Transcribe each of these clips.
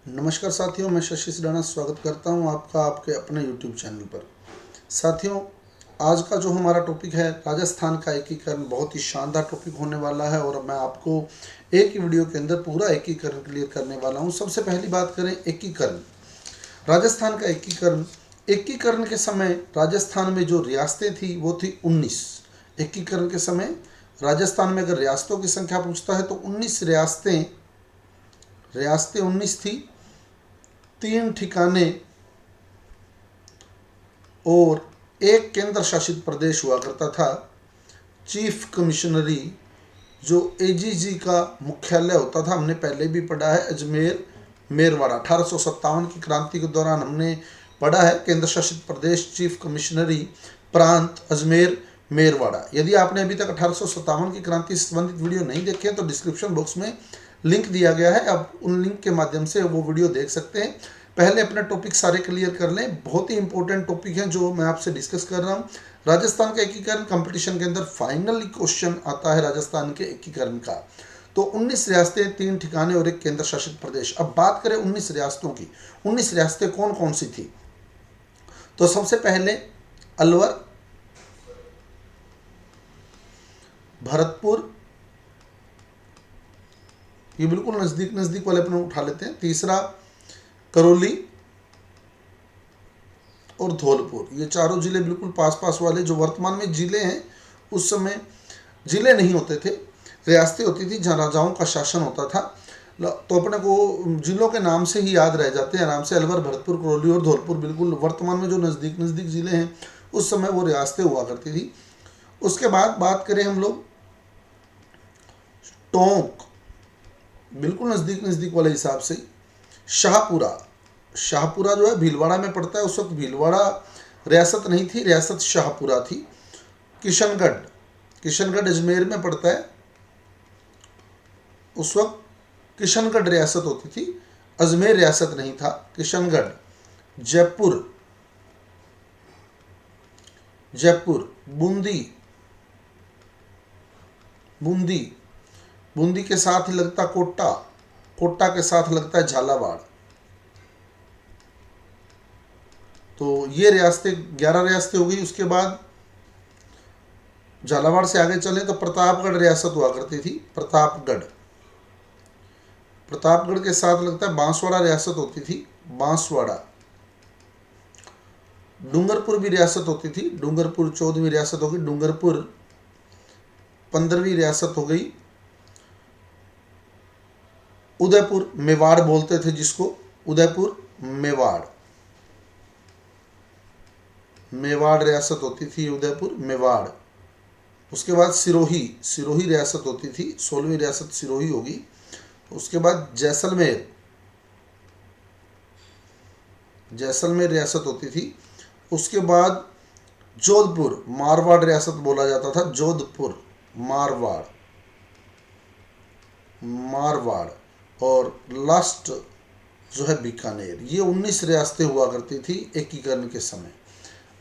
नमस्कार साथियों, मैं शशि सिडाना स्वागत करता हूं आपका आपके अपने YouTube चैनल पर। साथियों, आज का जो हमारा टॉपिक है राजस्थान का एकीकरण, बहुत ही शानदार टॉपिक होने वाला है और मैं आपको एक ही वीडियो के अंदर पूरा एकीकरण क्लियर करने वाला हूं। सबसे पहली बात करें एकीकरण, राजस्थान का एकीकरण। एकीकरण के समय राजस्थान में जो रियासतें थी वो थी 19। एकीकरण के समय राजस्थान में अगर रियासतों की संख्या पूछता है तो 19 रियासतें रियासतें 19 थी। 3 ठिकाने और एक केंद्र शासित प्रदेश हुआ करता था। चीफ कमिश्नरी जो एजीजी का मुख्यालय होता था, हमने पहले भी पढ़ा है, अजमेर मेरवाड़ा। 1857 की क्रांति के दौरान हमने पढ़ा है केंद्र शासित प्रदेश, चीफ कमिश्नरी, प्रांत अजमेर मेरवाड़ा। यदि आपने अभी तक 1857 की क्रांति से संबंधित वीडियो नहीं देखे तो डिस्क्रिप्शन बॉक्स में लिंक दिया गया है, आप उन लिंक के माध्यम से वो वीडियो देख सकते हैं। पहले अपने टॉपिक सारे क्लियर कर लें, बहुत ही इंपॉर्टेंट टॉपिक हैं जो मैं आपसे डिस्कस कर रहा हूँ। राजस्थान का एकीकरण कंपटीशन के अंदर फाइनली क्वेश्चन आता है राजस्थान के एकीकरण का। तो 19 रियासतें, 3 ठिकाने और एक केंद्र शासित प्रदेश। अब बात करें 19 रियासतों की। 19 रियासतें कौन कौन सी थी? तो सबसे पहले अलवर, भरतपुर, ये बिल्कुल नजदीक नजदीक वाले अपने उठा लेते हैं। तीसरा करौली और धौलपुर, ये चारों जिले बिल्कुल पास पास वाले, जो वर्तमान में जिले हैं, उस समय जिले नहीं होते थे, रियासतें होती थी जहाँ राजाओं का शासन होता था। तो अपने को जिलों के नाम से ही याद रह जाते हैं आराम से। अलवर, भरतपुर, करौली और धौलपुर बिल्कुल वर्तमान में जो नज़दीक नज़दीक जिले हैं, उस समय वो रियासतें हुआ करती थी। उसके बाद बात करें हम लोग टोंक, बिल्कुल नज़दीक नज़दीक वाले हिसाब से। शाहपुरा, शाहपुरा जो है भीलवाड़ा में पड़ता है, उस वक्त भीलवाड़ा रियासत नहीं थी, रियासत शाहपुरा थी। किशनगढ़, किशनगढ़ अजमेर में पड़ता है, उस वक्त किशनगढ़ रियासत होती थी, अजमेर रियासत नहीं था, किशनगढ़। जयपुर, जयपुर। बूंदी, बूंदी, बूंदी के साथ ही लगता कोटा, कोटा के साथ लगता है झालावाड़। तो ये रियासतें 11 रियासतें हो गई। उसके बाद झालावाड़ से आगे चले तो प्रतापगढ़ रियासत हुआ करती थी, प्रतापगढ़। प्रतापगढ़ के साथ लगता है बांसवाड़ा रियासत होती थी, बांसवाड़ा। डूंगरपुर भी रियासत होती थी, डूंगरपुर 14वीं रियासत हो गई, डूंगरपुर 15वीं रियासत हो गई। उदयपुर, मेवाड़ बोलते थे जिसको, उदयपुर मेवाड़, मेवाड़ रियासत होती थी, उदयपुर मेवाड़। उसके बाद सिरोही, सिरोही रियासत होती थी, 16वीं रियासत सिरोही होगी। उसके बाद जैसलमेर, जैसलमेर रियासत होती थी। उसके बाद जोधपुर, मारवाड़ रियासत बोला जाता था, जोधपुर, मारवाड़, मारवाड़। और लास्ट जो है बीकानेर। ये 19 रियासतें हुआ करती थी एकीकरण के समय।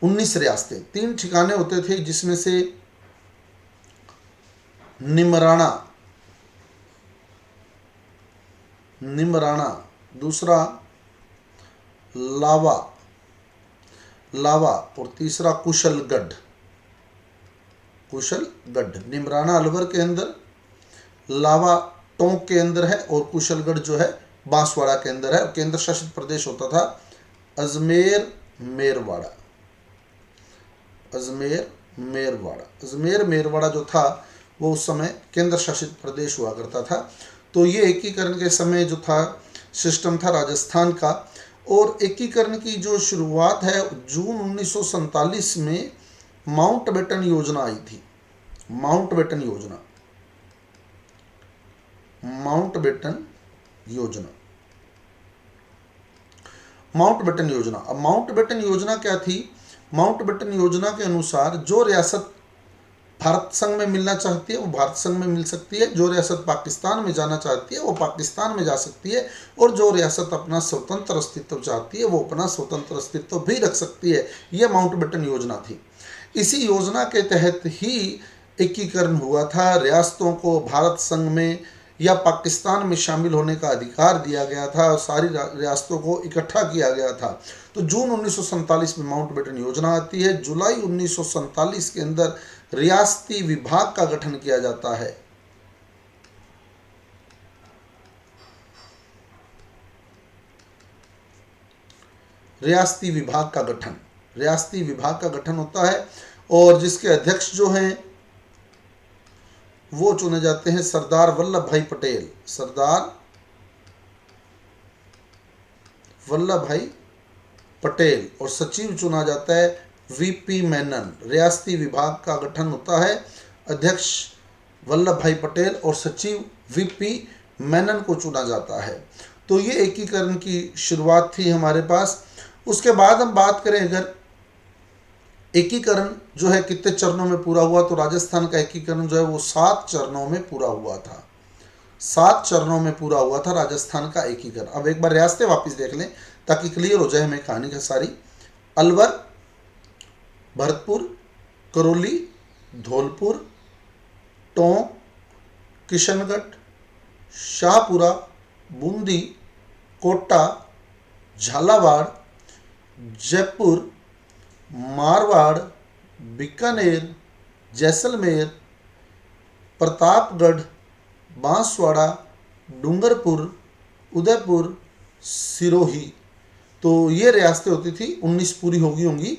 19 रियासतें, 3 ठिकाने होते थे जिसमें से निमराना, निमराना, दूसरा लावा, लावा, और तीसरा कुशलगढ़, कुशलगढ़। निमराना अलवर के अंदर, लावा टोंक के अंदर है और कुशलगढ़ जो है बांसवाड़ा के अंदर है। और केंद्र शासित प्रदेश होता था अजमेर मेरवाड़ा, अजमेर मेरवाड़ा। अजमेर मेरवाड़ा जो था वो उस समय केंद्र शासित प्रदेश हुआ करता था। तो ये एकीकरण के समय जो था सिस्टम था राजस्थान का। और एकीकरण की जो शुरुआत है जून 1947 में माउंटबेटन योजना आई थी। माउंटबेटन योजना, माउंटबेटन योजना, माउंटबेटन योजना। अब माउंटबेटन योजना क्या थी? माउंटबेटन योजना के अनुसार जो रियासत भारत संघ में मिलना चाहती है वो भारत संघ में मिल सकती है, जो रियासत पाकिस्तान में जाना चाहती है वो पाकिस्तान में जा सकती है, और जो रियासत अपना स्वतंत्र अस्तित्व चाहती है वो अपना स्वतंत्र अस्तित्व भी रख सकती है। यह माउंटबेटन योजना थी। इसी योजना के तहत ही एकीकरण हुआ था। रियासतों को भारत संघ में या पाकिस्तान में शामिल होने का अधिकार दिया गया था और सारी रियासतों को इकट्ठा किया गया था। तो जून 1947 में माउंटबेटन योजना आती है। जुलाई 1947 के अंदर रियासती विभाग का गठन किया जाता है। रियासती विभाग का गठन होता है और जिसके अध्यक्ष जो हैं वो चुने जाते हैं सरदार वल्लभ भाई पटेल और सचिव चुना जाता है वीपी मेनन। रियासती विभाग का गठन होता है, अध्यक्ष वल्लभ भाई पटेल और सचिव वीपी मेनन को चुना जाता है। तो ये एकीकरण की शुरुआत थी हमारे पास। उसके बाद हम बात करें अगर एकीकरण जो है कितने चरणों में पूरा हुआ, तो राजस्थान का एकीकरण जो है वो 7 चरणों में पूरा हुआ था। 7 चरणों में पूरा हुआ था राजस्थान का एकीकरण। अब एक बार रियासतें वापस देख लें ताकि क्लियर हो जाए हमें कहानी का सारी। अलवर, भरतपुर, करौली, धौलपुर, टोंक, किशनगढ़, शाहपुरा, बूंदी, कोटा, झालावाड़, जयपुर, मारवाड़, बीकानेर, जैसलमेर, प्रतापगढ़, बांसवाड़ा, डूंगरपुर, उदयपुर, सिरोही। तो ये रियासतें होती थी। 19 पूरी होंगी।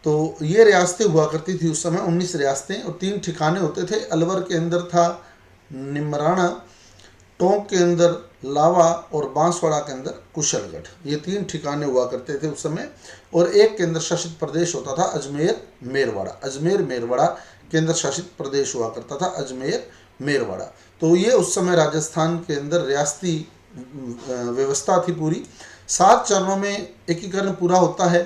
तो ये रियासतें हुआ करती थी उस समय, 19 रियासतें और 3 ठिकाने होते थे। अलवर के अंदर था निमराना, टोंक के अंदर लावा और बांसवाड़ा के अंदर कुशलगढ़। ये 3 ठिकाने हुआ करते थे उस समय। और एक केंद्र शासित प्रदेश होता था अजमेर मेरवाड़ा केंद्र शासित प्रदेश हुआ करता था, अजमेर मेरवाड़ा। तो ये उस समय राजस्थान के अंदर रियासती व्यवस्था थी पूरी। 7 चरणों में एकीकरण पूरा होता है।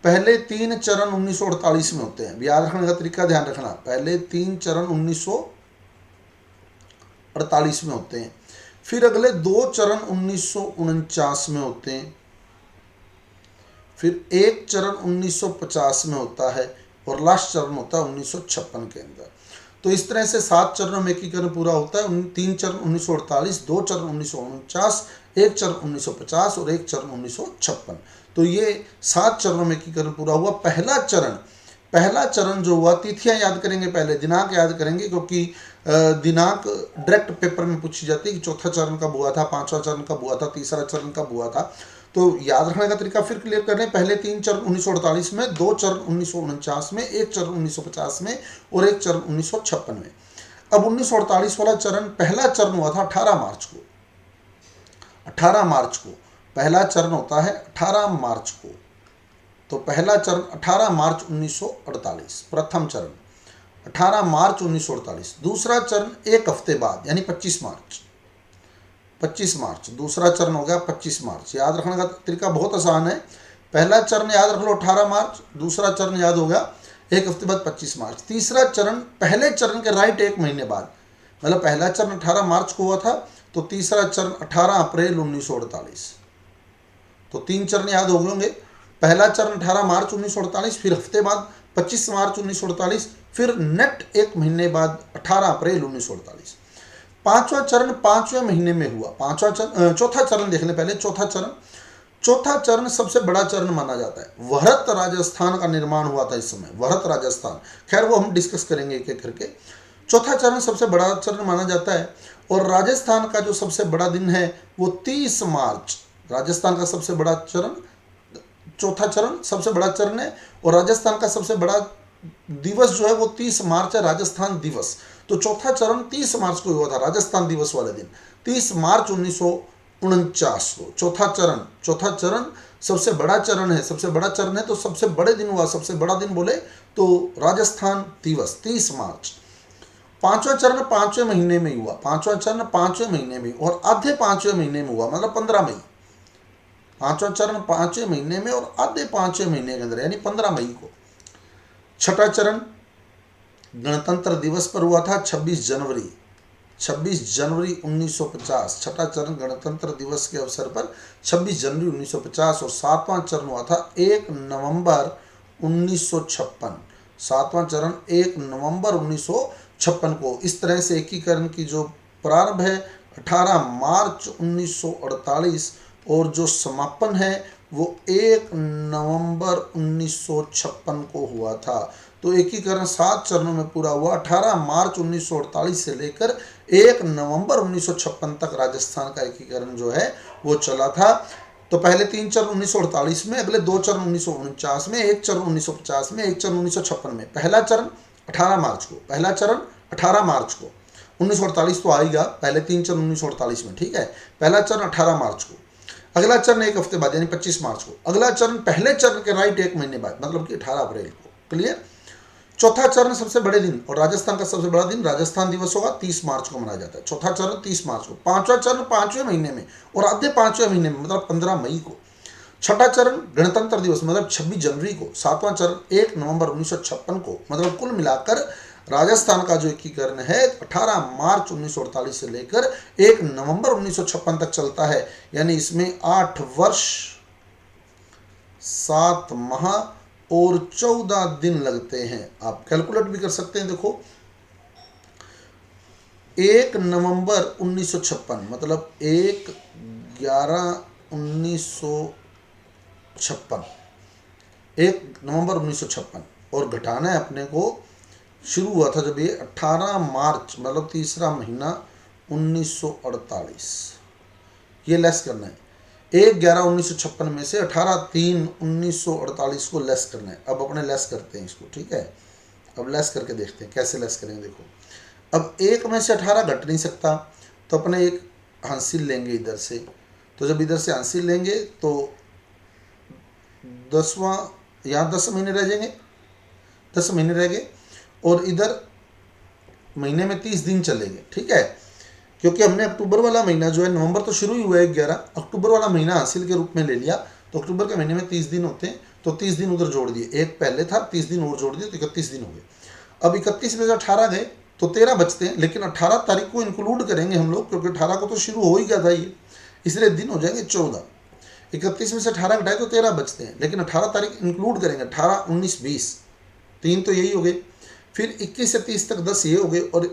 पहले 3 चरण 1948 में होते हैं। याद रखने का तरीका ध्यान रखना, पहले 3 चरण 1948 में होते हैं। फिर अगले 2 चरण 1949 में होते हैं। फिर 1 चरण 1950 में होता है और लास्ट चरण होता है 1956 के अंदर। तो इस तरह से 7 चरणों में एकीकरण पूरा होता है। 3 चरण 1948, 2 चरण 1949, 1 चरण 1950 और 1 चरण 1956। तो ये 7 चरणों में एकीकरण पूरा हुआ। पहला चरण जो हुआ, तिथियां याद करेंगे, पहले दिनांक याद करेंगे क्योंकि दिनांक डायरेक्ट पेपर में पूछी जाती है कि चौथा चरण कब हुआ था, 5वां चरण कब हुआ था, तीसरा चरण कब हुआ था। तो याद रखने का तरीका फिर क्लियर कर लें। पहले 3 चरण 1948 में, 2 चरण 1949 में, 1 चरण 1950 में और 1 चरण 1956 में। अब 1948 वाला चरण, पहला चरण हुआ था 18 मार्च को। 18 मार्च को पहला चरण होता है, 18 मार्च को। तो पहला चरण 18 मार्च 1948, प्रथम चरण 18 मार्च 1948। दूसरा चरण एक हफ्ते बाद यानी 25 मार्च दूसरा चरण हो गया 25 मार्च। याद रखने का तरीका बहुत आसान है। पहला चरण याद रख लो 18 मार्च, दूसरा चरण याद हो गया एक हफ्ते बाद 25 मार्च। तीसरा चरण पहले चरण के राइट 1 महीने बाद, मतलब पहला चरण 18 मार्च को हुआ था तो तीसरा चरण 18 अप्रैल 1948। तो 3 चरण याद हो गए होंगे। पहला चरण 18 मार्च 1948, फिर हफ्ते बाद 25 मार्च 1948, फिर नेट 1 महीने बाद 18 अप्रैल 1948। 5वां चरण 5वें महीने में हुआ। चौथा चरण देख लें पहले। चौथा चरण सबसे बड़ा चरण माना जाता है। वहरत राजस्थान का निर्माण हुआ था इस समय, वहरत राजस्थान। खैर वो हम डिस्कस करेंगे एक एक करके। चौथा चरण सबसे बड़ा चरण माना जाता है और राजस्थान का जो सबसे बड़ा दिन है वो 30 मार्च। राजस्थान का सबसे बड़ा चरण, चौथा चरण सबसे बड़ा चरण है और राजस्थान का सबसे बड़ा दिवस जो है वो 30 मार्च है, राजस्थान दिवस। तो चौथा चरण 30 मार्च को हुआ था, राजस्थान दिवस वाले दिन, 30 मार्च 1949 को। चौथा चरण सबसे बड़ा चरण है, तो सबसे बड़े दिन हुआ, सबसे बड़ा दिन बोले तो राजस्थान दिवस 30 मार्च। 5वां चरण 5वें महीने में हुआ, 5वां चरण 5वें महीने में और आधे 5वें महीने में हुआ, मतलब 15 मई। 5वां चरण 5वें महीने में और आधे 5वें महीने के अंदर यानी 15 मई को। छठा चरण गणतंत्र दिवस पर हुआ था, 26 जनवरी 1950। छठा चरण गणतंत्र दिवस के अवसर पर 26 जनवरी 1950 और 7वां चरण हुआ था 1 नवंबर 1956। 7वां चरण 1 नवंबर 1956 को। इस तरह से एकीकरण की जो प्रारंभ है 18 मार्च 1948 और जो समापन है वो 1 नवंबर 1956 को हुआ था। तो एकीकरण 7 चरणों में पूरा हुआ। 18 मार्च 1948 से लेकर 1 नवंबर 1956 तक राजस्थान का एकीकरण जो है वो चला था। तो पहले 3 चरण 1948 में, अगले 2 चरण 1949 में, 1 चरण 1950 में, 1 चरण 1956 में। पहला चरण 18 मार्च को, पहला चरण 18 मार्च को, 1948 तो आएगा, पहले 3 चरण 1948 में, ठीक है। पहला चरण 18 मार्च को, अगला चरण एक हफ्ते बाद यानी 25 मार्च को, अगला चरण पहले चरण के राइट 1 महीने बाद मतलब कि 18 अप्रैल को। क्लियर। चौथा चरण सबसे बड़े दिन और राजस्थान का सबसे बड़ा दिन राजस्थान दिवस होगा, 30 मार्च को मनाया जाता है। चौथा चरण 30 मार्च को। पांचवा चरण 5वें महीने में और आधे 5वें महीने में मतलब 15 मई को। छठा चरण गणतंत्र दिवस मतलब 26 जनवरी को। सातवां चरण 1 नवंबर 1956 को। मतलब कुल मिलाकर राजस्थान का जो एकीकरण है 18 मार्च 1948 से लेकर 1 नवंबर 1956 तक चलता है। यानी इसमें 8 वर्ष 7 माह और 14 दिन लगते हैं। आप कैलकुलेट भी कर सकते हैं। देखो 1 नवंबर 1956 मतलब 1/11/1956, 1 नवंबर 1956 और घटाना है अपने को। शुरू हुआ था जब ये 18 मार्च मतलब तीसरा महीना 1948, ये लेस करना है। 1/11/1956 में से 18/3/1948 को लेस करना है। अब अपने लेस करते हैं इसको, ठीक है। अब लेस करके देखते हैं कैसे लेस करेंगे। देखो अब 1 में से 18 घट नहीं सकता, तो अपने एक हासिल लेंगे इधर से। तो जब इधर से हासिल लेंगे तो 10वां, यहाँ 10 महीने रह जाएंगे, 10 महीने रह गए और इधर महीने में 30 दिन चलेंगे, ठीक है। क्योंकि हमने अक्टूबर वाला महीना जो है, नवंबर तो शुरू ही हुआ है 11, अक्टूबर वाला महीना हासिल के रूप में ले लिया, तो अक्टूबर के महीने में 30 दिन होते हैं, तो 30 दिन उधर जोड़ दिए। एक पहले था, 30 दिन और जोड़ दिए तो 31 दिन हो गए। अब 31 में से 18 गए तो 13 बचते हैं, लेकिन 18 तारीख को इंक्लूड करेंगे हम लोग, क्योंकि 18 को तो शुरू हो ही गया था ये, इसलिए दिन हो जाएंगे 14। 31 में से 18 घटाए तो 13 बचते हैं, लेकिन 18 तारीख इंक्लूड करेंगे। 18, 19, 20, 3 तो यही हो गए। फिर 21 से 30 तक 10 ये हो गए और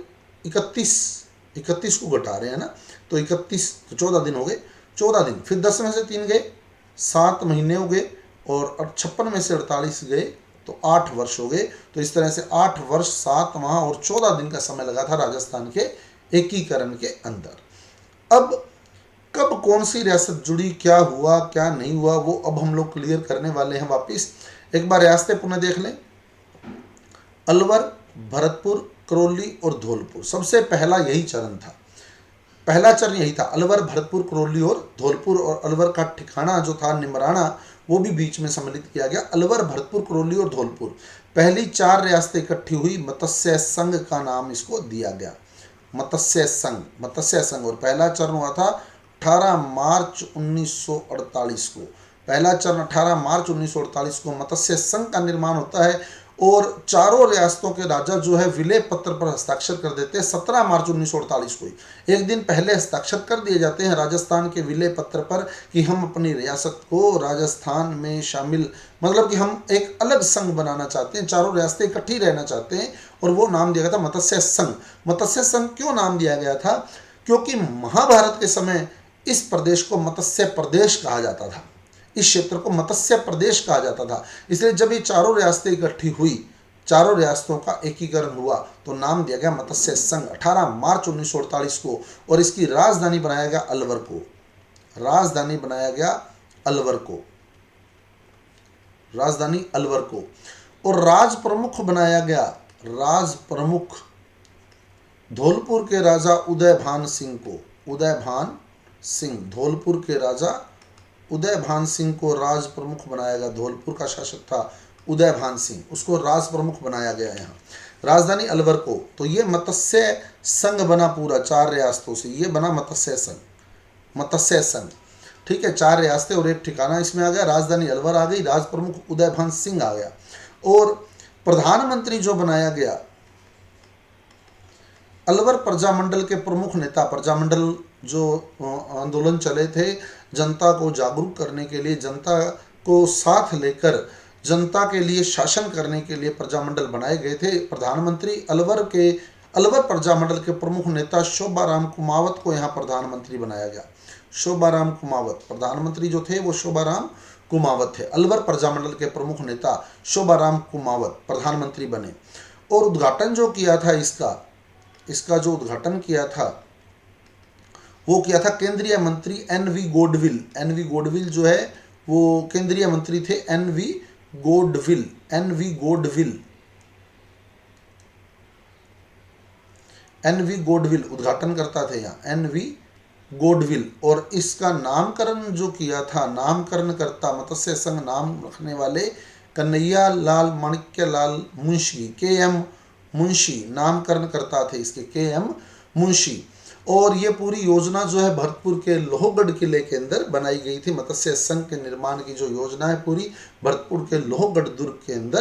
31 को घटा रहे हैं ना, तो 31 तो 14 दिन हो गए, 14 दिन। फिर 10 में से 3 गए, 7 महीने हो गए और 56 में से 48 गए तो 8 वर्ष हो गए। तो इस तरह से 8 वर्ष 7 माह और 14 दिन का समय लगा था राजस्थान के एकीकरण के अंदर। अब कब कौन सी रियासत जुड़ी, क्या हुआ क्या नहीं हुआ, वो अब हम लोग क्लियर करने वाले हैं वापिस। एक बार रियासतें पुनः देख लें। अलवर, भरतपुर, करौली और धौलपुर, सबसे पहला यही चरण था। पहला चरण यही था, अलवर, भरतपुर, करौली और धौलपुर। और अलवर का ठिकाना जो था निमराना, वो भी बीच में सम्मिलित किया गया। अलवर, भरतपुर, करौली और धौलपुर, पहली 4 रियासतें इकट्ठी हुई, मत्स्य संघ का नाम इसको दिया गया, मत्स्य संघ, मत्स्य संघ। और पहला चरण हुआ था 18 मार्च 1948 को। पहला चरण 18 मार्च 1948 को मत्स्य संघ का निर्माण होता है और चारों रियासतों के राजा जो है विलय पत्र पर हस्ताक्षर कर देते हैं 17 मार्च 1948 को ही। एक दिन पहले हस्ताक्षर कर दिए जाते हैं राजस्थान के विलय पत्र पर कि हम अपनी रियासत को राजस्थान में शामिल, मतलब कि हम एक अलग संघ बनाना चाहते हैं, चारों रियासतें इकट्ठी रहना चाहते हैं। और वो नाम दिया गया था मत्स्य संघ। मत्स्य संघ क्यों नाम दिया गया था? क्योंकि महाभारत के समय इस प्रदेश को मत्स्य प्रदेश कहा जाता था, इस क्षेत्र को मत्स्य प्रदेश कहा जाता था। इसलिए जब ये चारों रियासतें इकट्ठी हुई, चारों रियासतों का एकीकरण हुआ, तो नाम दिया गया मत्स्य संघ 18 मार्च 1948 को। और इसकी राजधानी बनाया गया अलवर को, राजधानी बनाया गया अलवर को, राजधानी अलवर को। और राज प्रमुख बनाया गया, राज प्रमुख धौलपुर के राजा उदयभान सिंह को, उदयभान सिंह, धौलपुर के राजा उदयभान सिंह को राज प्रमुख बनाया गया। धौलपुर का शासक था उदयभान सिंह, उसको राज प्रमुख बनाया गया यहाँ। राजधानी अलवर को। तो ये मत्स्य संघ बना पूरा 4 रियासतों से, ये बना मत्स्य संघ, मत्स्य संघ, ठीक है। 4 रियासतें और एक ठिकाना इसमें आ गया, राजधानी अलवर आ गई, राज प्रमुख उदयभान सिंह आ गया। और प्रधानमंत्री जो बनाया गया, अलवर प्रजामंडल के प्रमुख नेता, प्रजामंडल जो आंदोलन चले थे जनता को जागरूक करने के लिए, जनता को साथ लेकर जनता के लिए शासन करने के लिए प्रजामंडल बनाए गए थे। प्रधानमंत्री अलवर के अलवर प्रजामंडल के प्रमुख नेता शोभाराम कुमावत को यहाँ प्रधानमंत्री बनाया गया। शोभाराम कुमावत प्रधानमंत्री जो थे वो शोभाराम कुमावत थे। अलवर प्रजामंडल के प्रमुख नेता शोभाराम कुमावत प्रधानमंत्री बने। और उद्घाटन जो किया था इसका जो उद्घाटन किया था वो किया था केंद्रीय मंत्री एन.वी. गोडविल। एन.वी. गोडविल जो है वो केंद्रीय मंत्री थे। एन.वी. गोडविल उद्घाटन करता थे यहाँ, एन.वी. गोडविल। और इसका नामकरण जो किया था, नामकरणकर्ता मत्स्य संघ नाम रखने वाले कन्हैया लाल माणिक्य लाल मुंशी, के.एम. मुंशी नामकरण करता थे इसके, के.एम. मुंशी। और ये पूरी योजना जो है भरतपुर के लोहगढ़ किले के अंदर बनाई गई थी। मत्स्य संघ के निर्माण की जो योजना है पूरी भरतपुर के लोहगढ़ दुर्ग के अंदर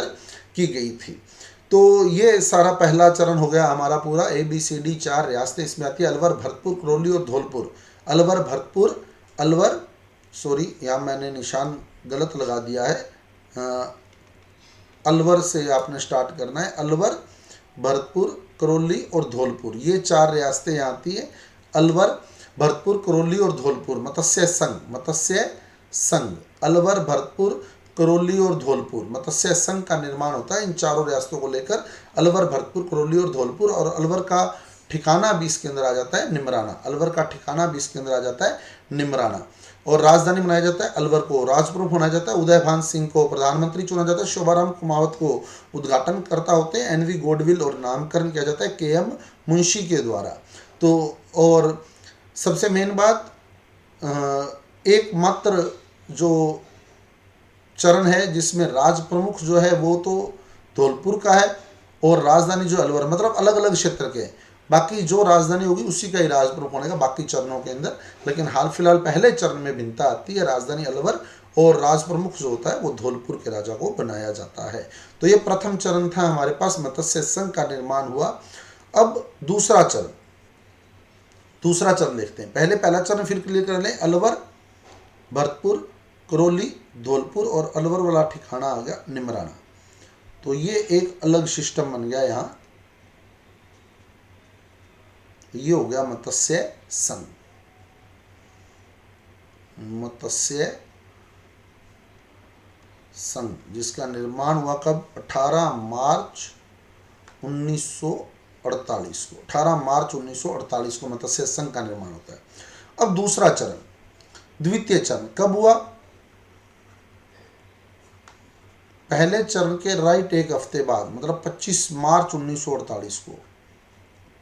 की गई थी। तो ये सारा पहला चरण हो गया हमारा पूरा। ABCD 4 रियासतें इसमें आती है, अलवर, भरतपुर, करौली और धौलपुर। यहाँ मैंने निशान गलत लगा दिया है। अलवर से आपने स्टार्ट करना है। अलवर, भरतपुर, करौली और धौलपुर, ये 4 रियासतें यहाँ आती है। अलवर, भरतपुर, करौली और धौलपुर। मत्स्य संघ अलवर, भरतपुर, करौली और धौलपुर मत्स्य संघ का निर्माण होता है इन चारों रियासतों को लेकर। अलवर, भरतपुर, करौली और धौलपुर। और अलवर का ठिकाना भी इसके अंदर आ जाता है निमराना। अलवर का ठिकाना भी इसके अंदर आ जाता है निमराना। और राजधानी बनाया जाता है अलवर को, राजप्रमुख बनाया जाता है उदयभान सिंह को, प्रधानमंत्री चुना जाता है शोभाराम कुमावत को, उद्घाटन करता होते हैं एन.वी. गोडविल और नामकरण किया जाता है के.एम. मुंशी के द्वारा। तो और सबसे मेन बात, एकमात्र जो चरण है जिसमें राज प्रमुख जो है वो तो धौलपुर का है और राजधानी जो अलवर, मतलब अलग अलग क्षेत्र के। बाकी जो राजधानी होगी उसी का ही राज प्रमुख होगा बाकी चरणों के अंदर। लेकिन हाल फिलहाल पहले चरण में भिन्नता आती है, राजधानी अलवर और राज प्रमुख जो होता है वो धौलपुर के राजा को बनाया जाता है। तो ये प्रथम चरण था हमारे पास, मत्स्य संघ का निर्माण हुआ। अब दूसरा चरण देखते हैं। पहला चरण फिर क्लियर कर लें, अलवर, भरतपुर, करौली, धौलपुर और अलवर वाला ठिकाना आ गया निमराना। तो ये एक अलग सिस्टम बन गया यहाँ। ये हो गया मत्स्य संघ जिसका निर्माण हुआ कब? 18 मार्च 1948 को। 18 मार्च 1948 को मत्स्य संघ का निर्माण होता है। अब दूसरा चरण, द्वितीय चरण कब हुआ? पहले चरण के राइट एक हफ्ते बाद, मतलब 25 मार्च 1948 को।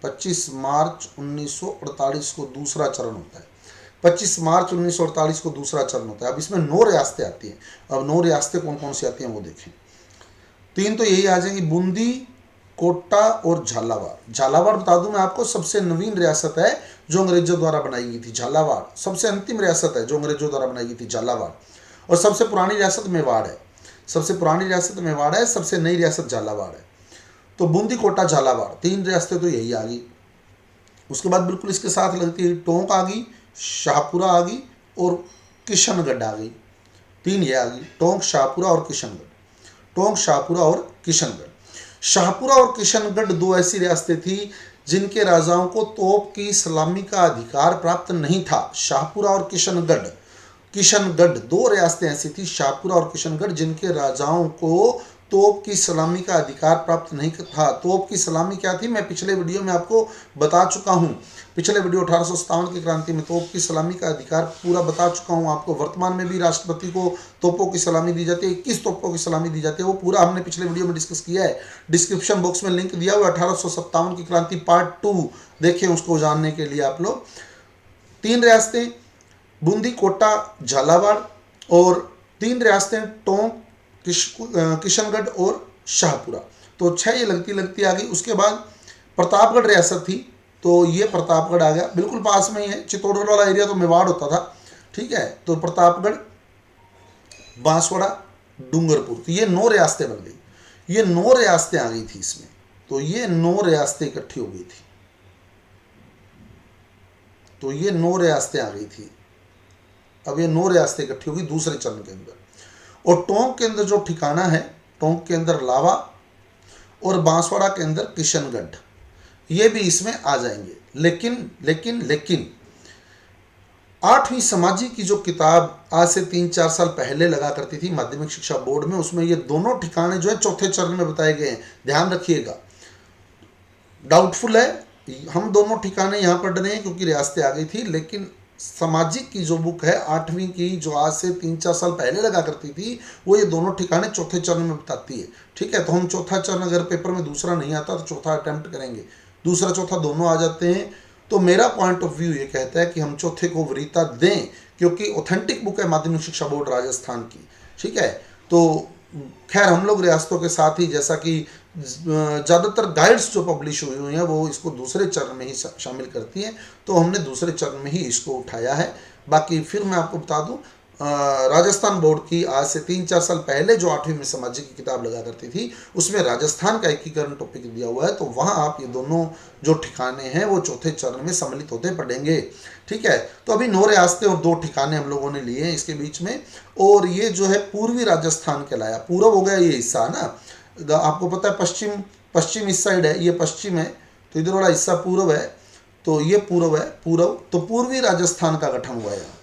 25 मार्च 1948 को दूसरा चरण होता है। 25 मार्च 1948 को दूसरा चरण होता है। अब इसमें 9 रियासतें आती हैं। अब 9 रियासतें कौन कौन सी आती हैं वो देखें। 3 तो यही आ जाएंगी, बूंदी, कोटा और झालावाड़। झालावाड़ बता दूं मैं आपको, सबसे नवीन रियासत है जो अंग्रेजों द्वारा बनाई गई थी। झालावाड़ सबसे अंतिम रियासत है जो अंग्रेजों द्वारा बनाई गई थी, झालावाड़। और सबसे पुरानी रियासत मेवाड़ है। सबसे नई रियासत झालावाड़ है। तो बूंदी, कोटा, झालावाड़ 3 रियासतें तो यही आ गई। उसके बाद बिल्कुल इसके साथ लगती है टोंक आ गई, शाहपुरा आ गई और किशनगढ़ आ गई। 3 ये आ गई, टोंक, शाहपुरा और किशनगढ़। शाहपुरा और किशनगढ़ 2 ऐसी रियासतें थी जिनके राजाओं को तोप की सलामी का अधिकार प्राप्त नहीं था। शाहपुरा और किशनगढ़ 2 रियासतें ऐसी थी, शाहपुरा और किशनगढ़, जिनके राजाओं को तोप की सलामी का अधिकार प्राप्त नहीं था। तोप की सलामी क्या थी, मैं पिछले वीडियो में आपको बता चुका हूँ। पिछले वीडियो 1857 की क्रांति में तोप की सलामी का अधिकार पूरा बता चुका हूँ आपको। वर्तमान में भी राष्ट्रपति को तोपों की सलामी दी जाती है, 21 तोपों की सलामी दी जाती है। वो पूरा हमने पिछले वीडियो में डिस्कस किया है। डिस्क्रिप्शन बॉक्स में लिंक दिया हुआ 1857 की क्रांति पार्ट 2 देखें उसको जानने के लिए आप लोग। 3 रियासतें बूंदी, कोटा, झालावाड़ और 3 रियासतें टोंक, किशनगढ़ और शाहपुरा। तो 6 ये लगती आ गई। उसके बाद प्रतापगढ़ रियासत थी, तो ये प्रतापगढ़ आ गया, बिल्कुल पास में ही है। चित्तौड़गढ़ वाला एरिया तो मेवाड़ होता था, ठीक है। तो प्रतापगढ़, बांसवाड़ा, डूंगरपुर, तो ये 9 रियासतें बन गई। ये 9 रियासतें आ गई थी इसमें। तो ये 9 रियासतें इकट्ठी हो गई थी। तो ये 9 रियासतें आ गई थी। अब ये 9 रियासतें इकट्ठी होगी दूसरे चरण के अंदर। और टोंक के अंदर जो ठिकाना है, टोंक के अंदर लावा और बांसवाड़ा के अंदर किशनगढ़, ये भी इसमें आ जाएंगे। लेकिन लेकिन लेकिन 8वीं सामाजिक की जो किताब आज से 3-4 साल पहले लगा करती थी माध्यमिक शिक्षा बोर्ड में, उसमें ये दोनों ठिकाने जो है चौथे चरण में बताए गए हैं, ध्यान रखिएगा। डाउटफुल है, हम दोनों ठिकाने यहाँ पढ़ रहे हैं क्योंकि रियासतें आ गई थी, लेकिन सामाजिक की जो बुक है 8वीं की जो आज से 3-4 साल पहले लगा करती थी, वो ये दोनों ठिकाने चौथे चरण में बताती है। ठीक है, तो हम चौथा चरण अगर पेपर में दूसरा नहीं आता तो चौथा अटेम्प्ट करेंगे, दूसरा चौथा दोनों आ जाते हैं। तो मेरा पॉइंट ऑफ व्यू ये कहता है कि हम चौथे को वरीयता दें, क्योंकि ऑथेंटिक बुक है माध्यमिक शिक्षा बोर्ड राजस्थान की। ठीक है, तो खैर हम लोग रियासतों के साथ ही, जैसा कि ज़्यादातर गाइड्स जो पब्लिश हुई हुई हैं वो इसको दूसरे चरण में ही शामिल करती हैं, तो हमने दूसरे चरण में ही इसको उठाया है। बाकी फिर मैं आपको बता दूं, राजस्थान बोर्ड की आज से 3-4 साल पहले जो 8वीं में सामाजिक की किताब लगा करती थी, उसमें राजस्थान का एकीकरण टॉपिक दिया हुआ है, तो वहाँ आप ये दोनों जो ठिकाने हैं वो चौथे चरण में सम्मिलित होते पढ़ेंगे। ठीक है, तो अभी 9 रियासतें और 2 ठिकाने हम लोगों ने लिए हैं इसके बीच में, और ये जो है पूर्वी राजस्थान कहलाया। पूरब हो गया ये हिस्सा ना, आपको पता है पश्चिम इस साइड है, ये पश्चिम है, तो इधर वाला हिस्सा पूरब है, तो ये पूरब है, पूरब, तो पूर्वी राजस्थान का गठन हुआ है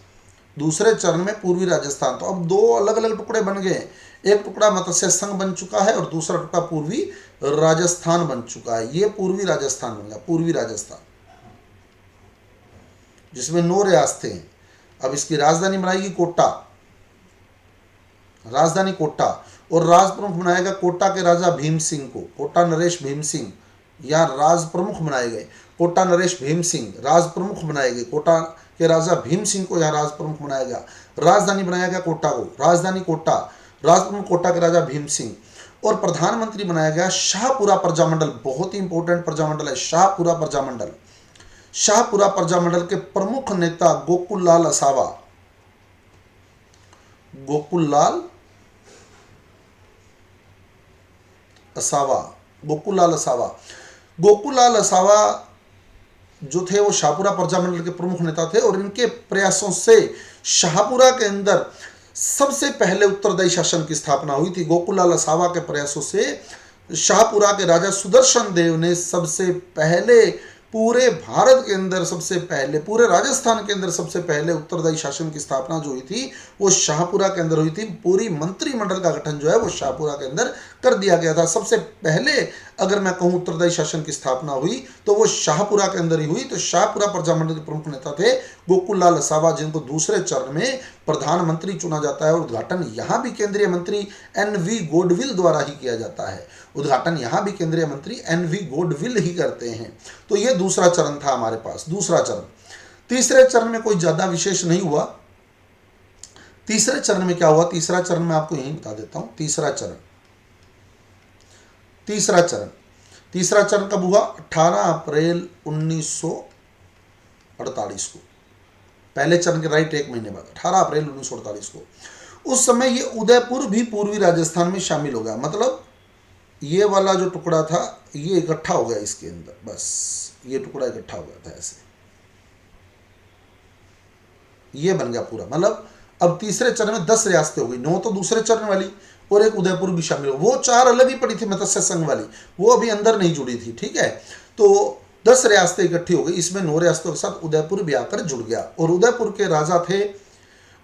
दूसरे चरण में, पूर्वी राजस्थान। तो अब 2 अलग अलग टुकड़े बन गए, एक टुकड़ा मत्स्य संघ बन चुका है और दूसरा टुकड़ा पूर्वी राजस्थान बन चुका है। ये पूर्वी राजस्थान बन गया, पूर्वी राजस्थान, जिसमें 9 रियासतें हैं। अब इसकी राजधानी बनाएगी कोटा, राजधानी कोटा, और राज प्रमुख बनाएगा कोटा के राजा भीम सिंह को, कोटा नरेश भीम सिंह या राज प्रमुख बनाए गए। कोटा नरेश भीम सिंह राज प्रमुख बनाए गए, कोटा के राजा भीम सिंह को यहाँ राज प्रमुख बनाया गया। राजधानी बनाया गया कोटा को, राजधानी कोटा, राज प्रमुख कोटा के राजा भीम सिंह, और प्रधानमंत्री बनाया गया शाहपुरा प्रजामंडल। बहुत ही इंपॉर्टेंट प्रजामंडल है शाहपुरा प्रजामंडल। शाहपुरा प्रजामंडल के प्रमुख नेता गोकुल लाल असावा, गोकुल लाल असावा जो थे वो शाहपुरा प्रजामंडल के प्रमुख नेता थे, और इनके प्रयासों से शाहपुरा के अंदर सबसे पहले उत्तरदायी शासन की स्थापना हुई थी। गोकुल लाल असावा के प्रयासों से शाहपुरा के राजा सुदर्शन देव ने सबसे पहले पूरे भारत के अंदर, सबसे पहले पूरे राजस्थान के अंदर सबसे पहले उत्तरदायी शासन की स्थापना जो हुई थी वो शाहपुरा के अंदर हुई थी। पूरी मंत्रिमंडल का गठन जो है वो शाहपुरा के अंदर कर दिया गया था। सबसे पहले अगर मैं कहूँ उत्तरदायी शासन की स्थापना हुई तो वो शाहपुरा के अंदर ही हुई। तो शाहपुरा प्रजामंडल के प्रमुख नेता थे गोकुल लाल असावा, जिनको दूसरे चरण में प्रधानमंत्री चुना जाता है, और उद्घाटन यहाँ भी केंद्रीय मंत्री NV गोडविल द्वारा ही किया जाता है। उद्घाटन यहाँ भी केंद्रीय मंत्री NV गोडविल ही करते हैं। तो ये दूसरा चरण था हमारे पास, दूसरा चरण। तीसरे चरण में कोई ज्यादा विशेष नहीं हुआ। तीसरे चरण में क्या हुआ, तीसरा चरण मैं आपको यही बता देता हूं। तीसरा चरण कब हुआ? 18 अप्रैल 1948 को। पहले चरण के राइट 1 महीने बाद 18 अप्रैल 1948 को। उस समय ये उदयपुर भी पूर्वी राजस्थान में शामिल हो गया। मतलब ये वाला जो टुकड़ा था ये इकट्ठा हो गया इसके अंदर, बस ये टुकड़ा इकट्ठा हो गया था ऐसे, ये बन गया पूरा। मतलब अब तीसरे चरण में 10 रियासतें हो गई, 9 तो दूसरे चरण वाली, और एक उदयपुर भी शामिल हो। वो 4 अलग ही पड़ी थी मत्स्य संघ वाली, वो अभी अंदर नहीं जुड़ी थी। ठीक है, तो 10 रियासतें इकट्ठी हो गई। इसमें 9 रियासतों के साथ उदयपुर भी आकर जुड़ गया। और उदयपुर के राजा थे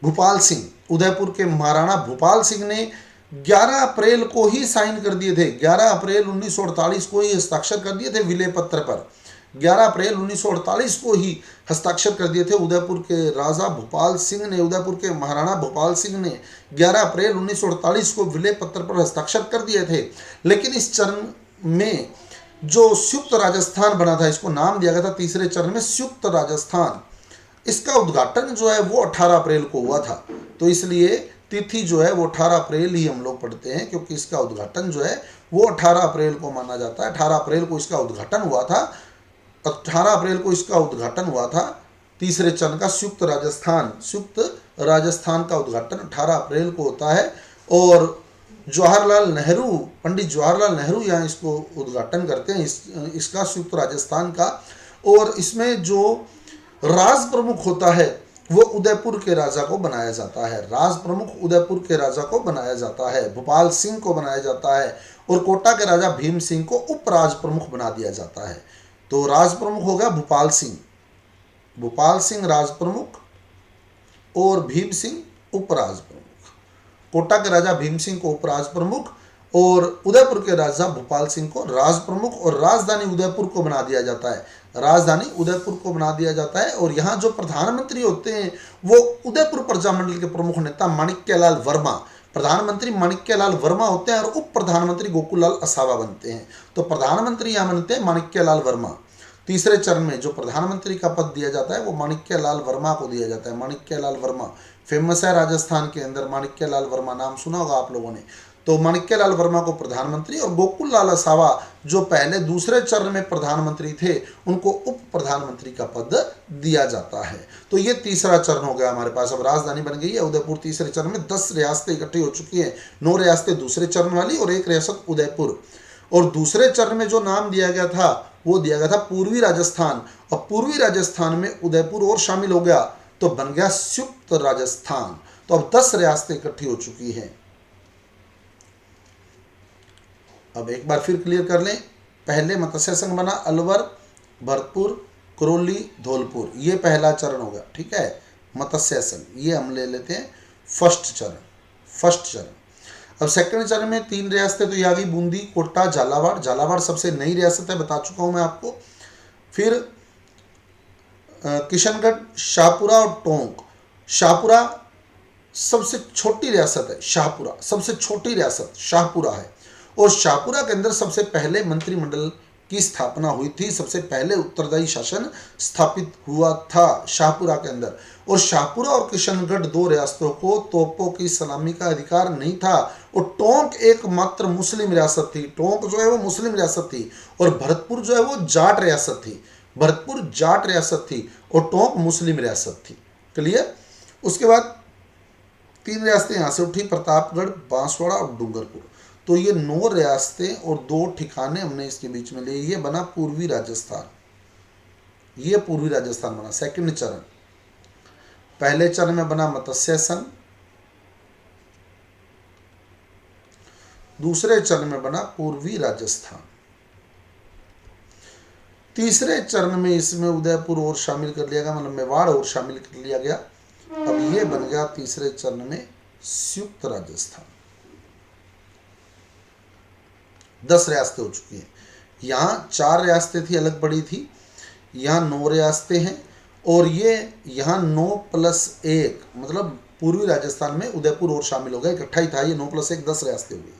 भूपाल सिंह। उदयपुर के महाराणा भूपाल सिंह ने 11 अप्रैल को ही साइन कर दिए थे। 11 अप्रैल 1948 को ही हस्ताक्षर कर दिए थे विलय पत्र पर। 11 अप्रैल 1948 को ही हस्ताक्षर कर दिए थे उदयपुर के राजा भूपाल सिंह ने, उदयपुर के महाराणा भूपाल सिंह ने 11 अप्रैल 1948 को विलय पत्र पर हस्ताक्षर कर दिए थे। लेकिन इस चरण में जो संयुक्त राजस्थान बना था, इसको नाम दिया गया था तीसरे चरण में संयुक्त राजस्थान। इसका उद्घाटन जो है वो 18 अप्रैल को हुआ था। तो इसलिए तिथि जो है वो 18 अप्रैल ही हम लोग पढ़ते हैं, क्योंकि इसका उद्घाटन जो है वो 18 अप्रैल को माना जाता है। 18 अप्रैल को इसका उद्घाटन हुआ था। 18 अप्रैल को इसका उद्घाटन हुआ था तीसरे चरण का। संयुक्त राजस्थान का उद्घाटन 18 अप्रैल को होता है। और जवाहरलाल नेहरू, पंडित जवाहरलाल नेहरू यहाँ इसको उद्घाटन करते हैं इसका, संयुक्त राजस्थान का। और इसमें जो राज प्रमुख होता है वो उदयपुर के राजा को बनाया जाता है। राज प्रमुख उदयपुर के राजा को बनाया जाता है, भोपाल सिंह को बनाया जाता है, और कोटा के राजा भीम सिंह को उपराज प्रमुख बना दिया जाता है। तो राज प्रमुख हो गया भूपाल सिंह, भूपाल सिंह राज प्रमुख और भीम सिंह उपराज प्रमुख। कोटा के राजा भीम सिंह को उपराज प्रमुख और उदयपुर के राजा भोपाल सिंह को राज प्रमुख और राजधानी उदयपुर को बना दिया जाता है, राजधानी उदयपुर को बना दिया जाता है। और यहाँ जो प्रधानमंत्री होते हैं वो उदयपुर प्रजामंडल के प्रमुख नेता माणिक्यलाल वर्मा, प्रधानमंत्री माणिक्यलाल वर्मा होते हैं और उप प्रधानमंत्री गोकुललाल असावा बनते हैं। तो प्रधानमंत्री यहाँ बनते हैं माणिक्यलाल वर्मा। तीसरे चरण में जो प्रधानमंत्री का पद दिया जाता है वो माणिक्यलाल वर्मा को दिया जाता है। माणिक्यलाल वर्मा फेमस है राजस्थान के अंदर, माणिक्यलाल वर्मा नाम सुना होगा आप लोगों ने। तो माणिक्यलाल वर्मा को प्रधानमंत्री और गोकुललाल असावा जो पहले दूसरे चरण में प्रधानमंत्री थे उनको उप प्रधानमंत्री का पद दिया जाता है। तो ये तीसरा चरण हो गया हमारे पास। अब राजधानी बन गई है उदयपुर। तीसरे चरण में 10 रियासतें इकट्ठी हो चुकी हैं, 9 रियासतें दूसरे चरण वाली और 1 रियासत उदयपुर। और दूसरे चरण में जो नाम दिया गया था वो दिया गया था पूर्वी राजस्थान, और पूर्वी राजस्थान में उदयपुर और शामिल हो गया तो बन गया संयुक्त राजस्थान। तो अब 10 रियासतें इकट्ठी हो चुकी हैं। अब एक बार फिर क्लियर कर लें, पहले मत्स्य संघ बना अलवर, भरतपुर, करौली, धौलपुर, ये पहला चरण होगा, ठीक है। मत्स्य संघ ये हम ले लेते हैं फर्स्ट चरण। अब सेकंड चरण में 3 रियासतें तो ये आ गई बूंदी, कोटा, झालावाड़। झालावाड़ सबसे नई रियासत है, बता चुका हूं मैं आपको। फिर किशनगढ़, शाहपुरा और टोंक। शाहपुरा सबसे छोटी रियासत है, शाहपुरा सबसे छोटी रियासत शाहपुरा है। और शाहपुरा के अंदर सबसे पहले मंत्रिमंडल की स्थापना हुई थी, सबसे पहले उत्तरदायी शासन स्थापित हुआ था शाहपुरा के अंदर। और शाहपुरा और किशनगढ़ 2 रियासतों को तोपों की सलामी का अधिकार नहीं था। और टोंक एकमात्र मुस्लिम रियासत थी, टोंक जो है वो मुस्लिम रियासत थी। और भरतपुर जो है वो जाट रियासत थी, भरतपुर जाट रियासत थी और टोंक मुस्लिम रियासत थी। क्लियर। उसके बाद 3 रियासतें यहाँ से उठी, प्रतापगढ़, बांसवाड़ा और डूंगरपुर। तो ये 9 रियासतें और 2 ठिकाने हमने इसके बीच में लिए, ये बना पूर्वी राजस्थान। ये पूर्वी राजस्थान बना सेकंड चरण। पहले चरण में बना मत्स्य संघ, दूसरे चरण में बना पूर्वी राजस्थान। तीसरे चरण में इसमें उदयपुर और शामिल कर लिया गया, मतलब मेवाड़ और शामिल कर लिया गया। अब ये बन गया तीसरे चरण में संयुक्त राजस्थान। 10 रियासतें हो चुकी हैं। यहाँ 4 रियासतें थी, अलग पड़ी थी, यहाँ 9 रियासतें हैं। और ये यहाँ 9+1 मतलब पूर्वी राजस्थान में उदयपुर और शामिल हो गया, इकट्ठा ही था ये 9+1 10 रियासतें हुई।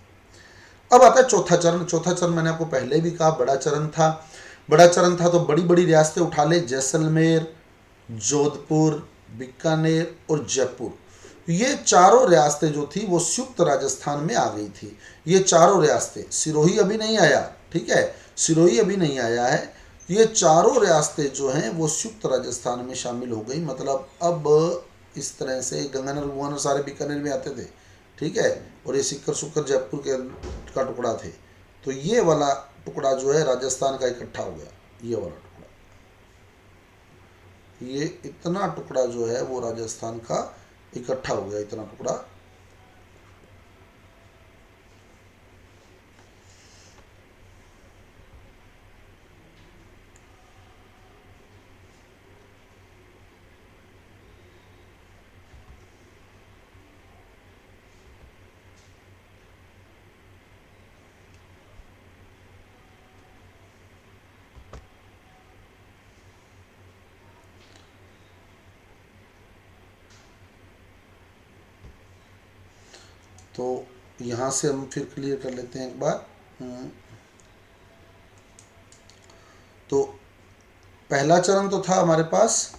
अब आता है चौथा चरण। चौथा चरण मैंने आपको पहले भी कहा बड़ा चरण था। बड़ा चरण था तो बड़ी बड़ी रियासतें उठा ले, जैसलमेर, जोधपुर, बीकानेर और जयपुर। ये चारों रियासतें जो थी वो संयुक्त राजस्थान में आ गई थी। ये चारों रियासतें, सिरोही अभी नहीं आया, ठीक है, सिरोही अभी नहीं आया है। ये चारों रियासतें जो हैं वो संयुक्त राजस्थान में शामिल हो गई। मतलब अब इस तरह से गंगानगर वुगानर सारे बीकानेर में आते थे, ठीक है, और ये सिक्कर सुक्कर जयपुर का टुकड़ा थे। तो ये वाला टुकड़ा जो है राजस्थान का इकट्ठा हो गया, ये वाला टुकड़ा, ये इतना टुकड़ा जो है वो राजस्थान का इकट्ठा हो गया, इतना टुकड़ा। तो यहाँ से हम फिर क्लियर कर लेते हैं एक बार। तो पहला चरण तो था हमारे पास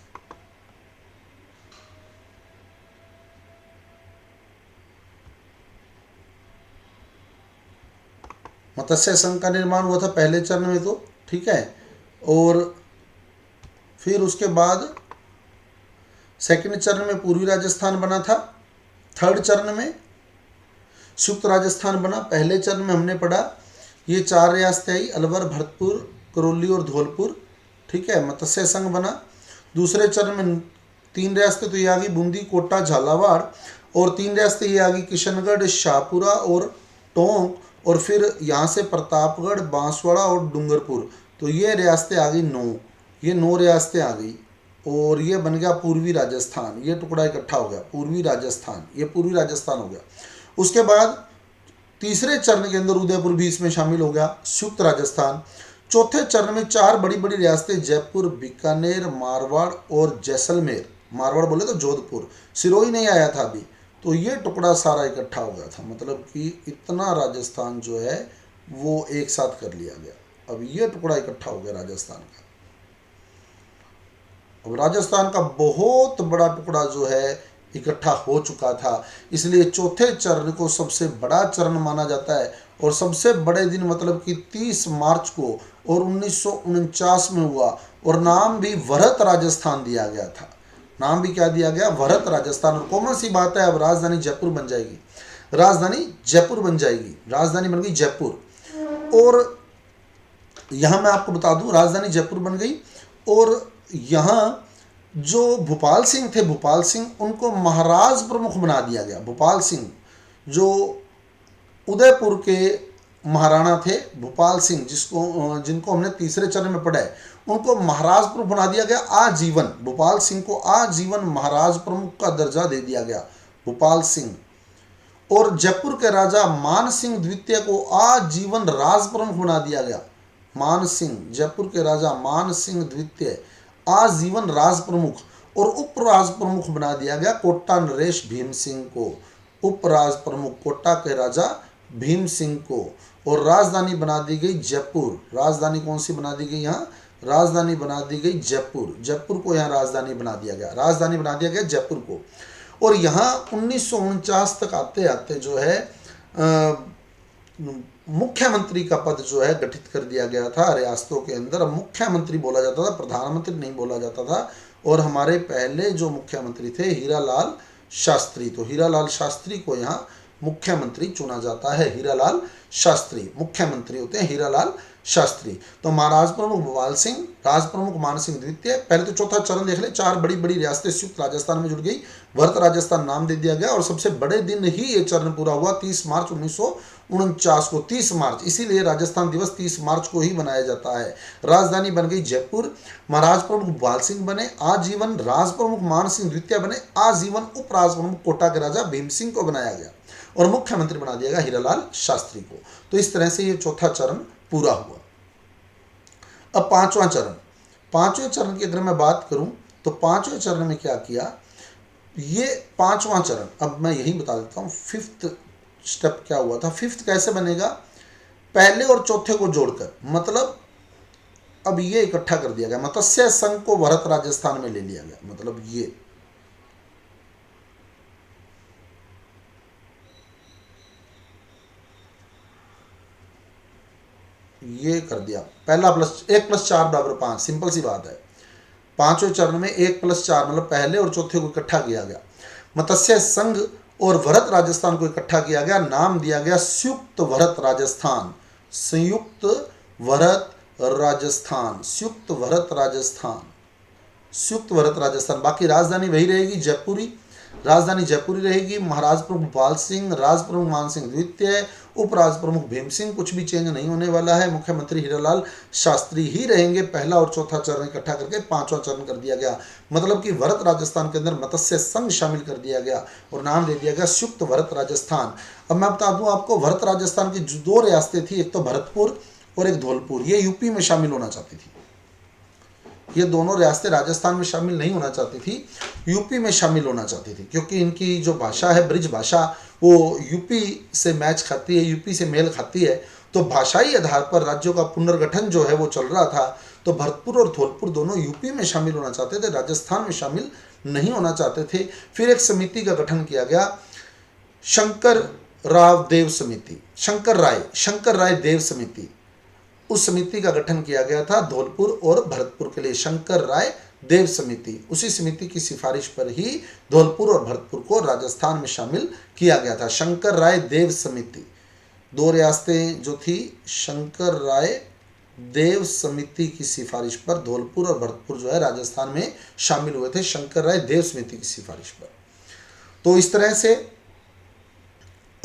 मत्स्य संघ का निर्माण हुआ था पहले चरण में, तो ठीक है। और फिर उसके बाद सेकंड चरण में पूर्वी राजस्थान बना था। थर्ड चरण में संयुक्त राजस्थान बना। पहले चरण में हमने पढ़ा ये 4 रियासतें आई, अलवर, भरतपुर, करौली और धौलपुर, ठीक है, मत्स्य संघ बना। दूसरे चरण में 3 रियासतें तो ये आ गई बूंदी, कोटा, झालावाड़। और 3 रियासतें ये आ गई किशनगढ़, शाहपुरा और टोंक। और फिर यहाँ से प्रतापगढ़, बांसवाड़ा और डूंगरपुर। तो ये रियासतें आ गई 9, ये 9 रियासतें आ गई और ये बन गया पूर्वी राजस्थान। ये टुकड़ा इकट्ठा हो गया पूर्वी राजस्थान, ये पूर्वी राजस्थान हो गया। उसके बाद तीसरे चरण के अंदर उदयपुर भी इसमें शामिल हो गया, संयुक्त राजस्थान। चौथे चरण में 4 बड़ी बड़ी रियासतें जयपुर, बीकानेर, मारवाड़ और जैसलमेर। मारवाड़ बोले तो जोधपुर, सिरोही नहीं आया था अभी। तो ये टुकड़ा सारा इकट्ठा हो गया था, मतलब कि इतना राजस्थान जो है वो एक साथ कर लिया गया। अब ये टुकड़ा इकट्ठा हो गया राजस्थान का। अब राजस्थान का बहुत बड़ा टुकड़ा जो है इकट्ठा हो चुका था, इसलिए चौथे चरण को सबसे बड़ा चरण माना जाता है। और सबसे बड़े दिन मतलब कि 30 मार्च को और 1949 में हुआ, और नाम भी वरहत राजस्थान दिया गया था। नाम भी क्या दिया गया? वरहत राजस्थान। और कॉमन सी बात है, अब राजधानी जयपुर बन जाएगी, राजधानी जयपुर बन जाएगी, राजधानी बन गई जयपुर। और यहाँ मैं आपको बता दूं, राजधानी जयपुर बन गई और यहाँ जो भोपाल सिंह थे, भोपाल सिंह, उनको महाराज प्रमुख बना दिया गया। भोपाल सिंह जो उदयपुर के महाराणा थे, भोपाल सिंह जिनको हमने तीसरे चरण में पढ़ा है, उनको महाराज प्रमुख बना दिया गया आजीवन। भोपाल सिंह को आजीवन महाराज प्रमुख का दर्जा दे दिया गया, भोपाल सिंह। और जयपुर के राजा मान सिंह द्वितीय को आजीवन राज प्रमुख बना दिया गया। मान सिंह, जयपुर के राजा मान सिंह द्वितीय आजीवन राज प्रमुख। और उप राज प्रमुख बना दिया गया कोटा नरेश भीम सिंह को, उप राज प्रमुख कोटा के राजा भीम सिंह को। और राजधानी बना दी गई जयपुर। राजधानी कौन सी बना दी गई? यहाँ राजधानी बना दी गई जयपुर। जयपुर को यहाँ राजधानी बना दिया गया, राजधानी बना दिया गया जयपुर को। और यहाँ 1949 तक आते आते जो है मुख्यमंत्री का पद जो है गठित कर दिया गया था रियासतों के अंदर। अब मुख्यमंत्री बोला जाता था, प्रधानमंत्री नहीं बोला जाता था। और हमारे पहले जो मुख्यमंत्री थे हीरालाल शास्त्री, तो हीरालाल शास्त्री को यहाँ मुख्यमंत्री चुना जाता है। हीरालाल शास्त्री मुख्यमंत्री होते हैं, हीरालाल शास्त्री। तो महाराज प्रमुख भोपाल सिंह, राज प्रमुख मान सिंह द्वितीय। पहले तो चौथा चरण देख ले, 4 बड़ी बड़ी रियासतें संयुक्त राजस्थान में जुड़ गई, वरहत राजस्थान नाम दे दिया गया। और सबसे बड़े दिन ही ये चरण पूरा हुआ 30 मार्च 1949 को। 30 मार्च, इसीलिए राजस्थान दिवस 30 मार्च को ही मनाया जाता है। राजधानी बन गई जयपुर। महाराज प्रमुख भोपाल सिंह बने आजीवन, राज प्रमुख मान सिंह द्वितीय बने आजीवन, उप राज प्रमुख कोटा के राजा भीम सिंह को बनाया गया और मुख्यमंत्री बना दिया गया हीरालाल शास्त्री को। तो इस तरह से ये चौथा चरण पूरा हुआ। अब पांचवां चरण, पांचवें चरण की अगर मैं बात करूं तो पांचवें चरण में क्या किया, ये पांचवां चरण, अब मैं यही बता देता हूं। 5th स्टेप क्या हुआ था? 5th कैसे बनेगा? पहले और चौथे को जोड़कर, मतलब अब ये इकट्ठा कर दिया गया। मत्स्य संघ को वरहत राजस्थान में ले लिया गया, मतलब ये कर दिया। पहला प्लस 1 + 4 = 5, सिंपल सी बात है। पांचवें चरण में 1 + 4 मतलब पहले और चौथे को इकट्ठा किया गया। मत्स्य संघ और वरहत राजस्थान को इकट्ठा किया गया, नाम दिया गया संयुक्त वरहत राजस्थान। संयुक्त वरहत राजस्थान, संयुक्त वरहत राजस्थान, संयुक्त वरहत राजस्थान। बाकी राजधानी वही रहेगी जयपुरी, राजधानी जयपुरी रहेगी। महाराज प्रमुख भोपाल सिंह, राज प्रमुख मान सिंह द्वितीय, उपराज प्रमुख भीम सिंह, कुछ भी चेंज नहीं होने वाला है। मुख्यमंत्री हीरालाल शास्त्री ही रहेंगे। पहला और चौथा चरण इकट्ठा करके पांचवा चरण कर दिया गया, मतलब कि वरहत राजस्थान के अंदर मत्स्य संघ शामिल कर दिया गया और नाम दे दिया गया संयुक्त वरहत राजस्थान। अब मैं बता दूं आपको, वरहत राजस्थान की जो 2 रियासतें थी, एक तो भरतपुर और एक धौलपुर, ये यूपी में शामिल होना चाहती थी। ये दोनों रियासतें राजस्थान में शामिल नहीं होना चाहती थी, यूपी में शामिल होना चाहती थी, क्योंकि इनकी जो भाषा है ब्रिज भाषा, वो यूपी से मैच खाती है, यूपी से मेल खाती है। तो भाषाई आधार पर राज्यों का पुनर्गठन जो है वो चल रहा था। तो भरतपुर और धौलपुर दोनों यूपी में शामिल होना चाहते थे, राजस्थान में शामिल नहीं होना चाहते थे। फिर एक समिति का गठन किया गया, शंकर राव देव समिति, शंकर राय देव समिति। उस समिति का गठन किया गया था धौलपुर और भरतपुर के लिए, शंकर राय देव समिति। उसी समिति की सिफारिश पर ही धौलपुर और भरतपुर को राजस्थान में शामिल किया गया था। शंकर राय देव समिति, 2 रियासतें जो थी, शंकर राय देव समिति की सिफारिश पर धौलपुर और भरतपुर जो है राजस्थान में शामिल हुए थे, शंकर राय देव समिति की सिफारिश पर। तो इस तरह से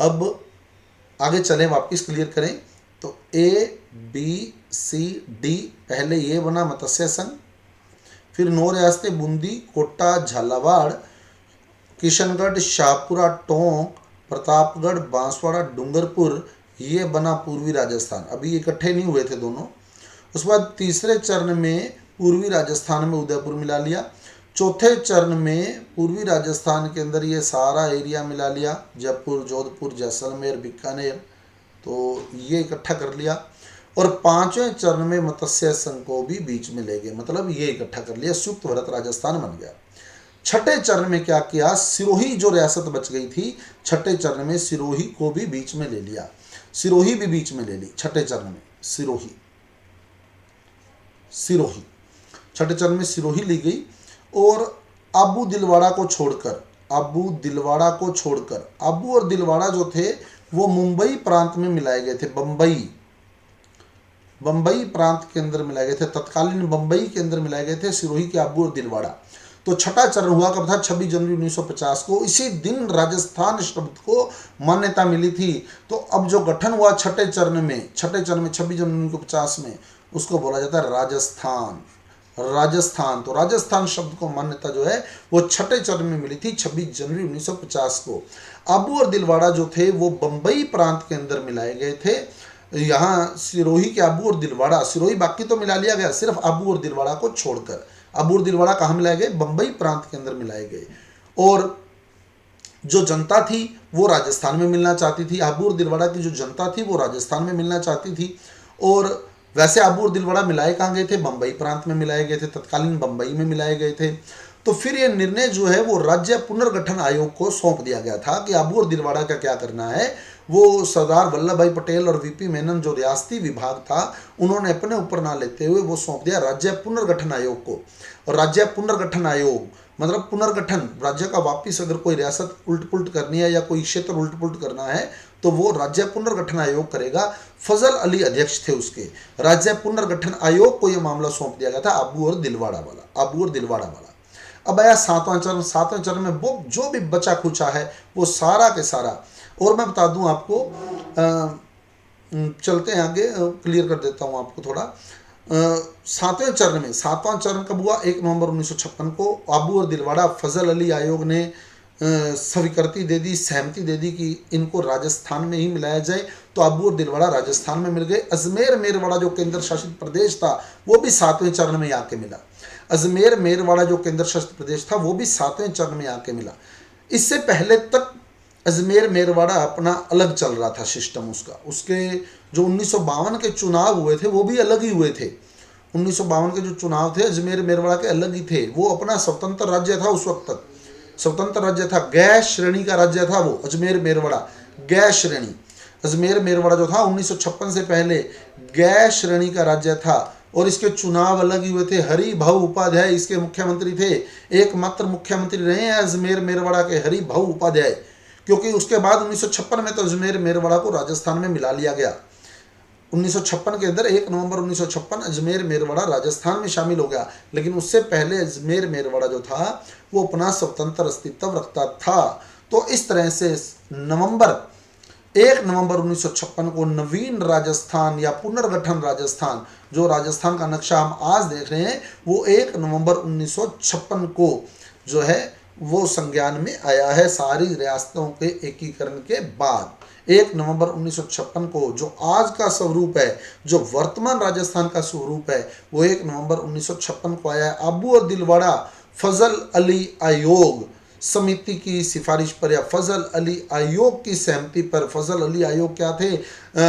अब आगे चलें, वापिस क्लियर करें। तो ए बी सी डी, पहले ये बना मत्स्य संघ, फिर 9 रियासतें बूंदी, कोटा, झालावाड़, किशनगढ़, शाहपुरा, टोंक, प्रतापगढ़, बांसवाड़ा, डूंगरपुर, ये बना पूर्वी राजस्थान। अभी इकट्ठे नहीं हुए थे दोनों। उसके बाद तीसरे चरण में पूर्वी राजस्थान में उदयपुर मिला लिया। चौथे चरण में पूर्वी राजस्थान के अंदर ये सारा एरिया मिला लिया, जयपुर, जोधपुर, जैसलमेर, बीकानेर, तो ये इकट्ठा कर लिया। और पांचवें चरण में मत्स्य संघ को भी बीच में ले गए, मतलब ये इकट्ठा कर लिया, संयुक्त भारत राजस्थान बन गया। छठे चरण में क्या किया, सिरोही जो रियासत बच गई थी, छठे चरण में सिरोही को भी बीच में ले लिया, सिरोही भी बीच में ले ली छठे चरण में, सिरोही छठे चरण में सिरोही ली गई। और आबू दिलवाड़ा को छोड़कर, आबू और दिलवाड़ा जो थे वो मुंबई प्रांत में मिलाए गए थे, बंबई प्रांत के अंदर मिलाए गए थे, तत्कालीन बंबई के अंदर मिलाए गए थे सिरोही के आबू और दिलवाड़ा। तो छठा चरण हुआ कब था, 26 जनवरी 1950 को। इसी दिन राजस्थान शब्द को मान्यता मिली थी। तो अब जो गठन हुआ छठे चरण में 26 जनवरी 1950 में, उसको बोला जाता है राजस्थान। तो राजस्थान शब्द को मान्यता जो है वो छठे चरण में मिली थी 26 जनवरी 1950 को। आबू और दिलवाड़ा जो थे वो बंबई प्रांत के अंदर मिलाए गए थे। यहाँ सिरोही के आबू और दिलवाड़ा, सिरोही बाकी तो मिला लिया गया, सिर्फ आबू और दिलवाड़ा को छोड़कर। आबू और दिलवाड़ा कहाँ मिलाए गए, बंबई प्रांत के अंदर मिलाए गए। और जो जनता थी वो राजस्थान में मिलना चाहती थी, आबू और दिलवाड़ा की जो जनता थी वो राजस्थान में मिलना चाहती थी। और वैसे आबू और दिलवाड़ा मिलाए कहाँ गए थे, बंबई प्रांत में मिलाए गए थे, तत्कालीन बंबई में मिलाए गए थे। तो फिर ये निर्णय जो है वो राज्य पुनर्गठन आयोग को सौंप दिया गया था कि आबू और दिलवाड़ा का क्या करना है। वो सरदार वल्लभ भाई पटेल और वीपी मेनन जो रियासती विभाग था, उन्होंने अपने ऊपर ना लेते हुए वो सौंप दिया राज्य पुनर्गठन आयोग को। और राज्य पुनर्गठन आयोग मतलब पुनर्गठन, राज्य का वापिस अगर कोई रियासत उल्ट पुल्ट करनी है या कोई क्षेत्र उल्ट पुल्ट करना है तो वो राज्य पुनर्गठन आयोग करेगा। फजल अली अध्यक्ष थे उसके। राज्य पुनर्गठन आयोग को यह मामला सौंप दिया गया था आबू और दिलवाड़ा वाला। अब आया सातवां चरण में वो जो भी बचा खुचा है वो सारा के सारा। और मैं बता दूं आपको, चलते हैं आगे, क्लियर कर देता हूं आपको थोड़ा। सातवां चरण कब हुआ, 1 नवंबर 1956 को। आबू और दिलवाड़ा, फजल अली आयोग ने स्वीकृति दे दी, सहमति दे दी कि इनको राजस्थान में ही मिलाया जाए। तो आबू और दिलवाड़ा राजस्थान में मिल गए। अजमेर मेरवाड़ा जो केंद्र शासित प्रदेश था वो भी 7वें चरण में आके मिला। अजमेर मेरवाड़ा जो केंद्र शासित प्रदेश था वो भी 7वें चरण में आके मिला। इससे पहले तक अजमेर मेरवाड़ा अपना अलग चल रहा था सिस्टम उसका। उसके जो 1952 के चुनाव हुए थे वो भी अलग ही हुए थे। 1952 के जो चुनाव थे अजमेर मेरवाड़ा के अलग ही थे। वो अपना स्वतंत्र राज्य था, उस वक्त तक स्वतंत्र राज्य था, गैर श्रेणी का राज्य था वो अजमेर मेरवाड़ा, गैर श्रेणी। अजमेर मेरवाड़ा जो था 1956 से पहले गैर श्रेणी का राज्य था। और इसके चुनाव अलग ही हुए थे। हरि भाऊ उपाध्याय इसके मुख्यमंत्री थे, एकमात्र मुख्यमंत्री रहे हैं अजमेर मेरवाड़ा के, हरि भाऊ उपाध्याय। क्योंकि उसके बाद 1956 में तो अजमेर मेरवाड़ा को राजस्थान में मिला लिया गया। 1956 के अंदर 1 नवंबर 1956 अजमेर मेरवाड़ा राजस्थान में शामिल हो गया। लेकिन उससे पहले अजमेर मेरवाड़ा जो था वो अपना स्वतंत्र अस्तित्व रखता था। तो इस तरह से 1 नवंबर 1956 को नवीन राजस्थान या पुनर्गठन राजस्थान, जो राजस्थान का नक्शा हम आज देख रहे हैं, वो 1 नवंबर 1956 को जो है वो संज्ञान में आया है सारी रियासतों के एकीकरण के बाद। 1 नवंबर 1956 को जो आज का स्वरूप है, जो वर्तमान राजस्थान का स्वरूप है, वो 1 नवंबर 1956 को आया है। आबू और दिलवाड़ा फजल अली आयोग समिति की सिफारिश पर या फजल अली आयोग की सहमति पर। फजल अली आयोग क्या थे,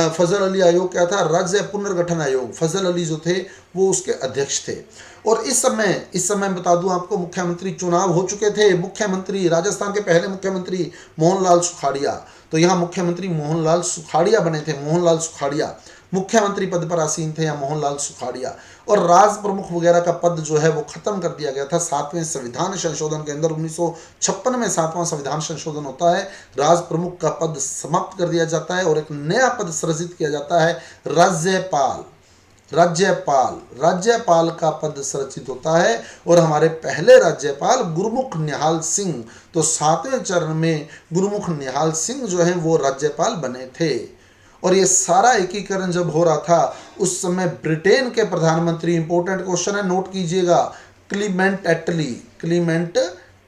फजल अली आयोग क्या था, राज्य पुनर्गठन आयोग। फजल अली जो थे वो उसके अध्यक्ष थे। और इस समय बता दूं आपको, मुख्यमंत्री चुनाव हो चुके थे। मुख्यमंत्री, राजस्थान के पहले मुख्यमंत्री मोहनलाल सुखाड़िया, तो यहाँ मुख्यमंत्री मोहनलाल सुखाड़िया बने थे। मोहनलाल सुखाड़िया मुख्यमंत्री पद पर आसीन थे या मोहनलाल सुखाड़िया। और राज प्रमुख वगैरह का पद जो है वो खत्म कर दिया गया था 7वें संविधान संशोधन के अंदर। 1956 में 7वां संविधान संशोधन होता है, राज प्रमुख का पद समाप्त कर दिया जाता है और एक नया पद सृजित किया जाता है, राज्यपाल का पद सृजित होता है। और हमारे पहले राज्यपाल गुरमुख निहाल सिंह, तो 7वें चरण में गुरमुख निहाल सिंह जो है वो राज्यपाल बने थे। और ये सारा एकीकरण जब हो रहा था उस समय ब्रिटेन के प्रधानमंत्री, इंपॉर्टेंट क्वेश्चन है, नोट कीजिएगा, क्लीमेंट एटली। क्लीमेंट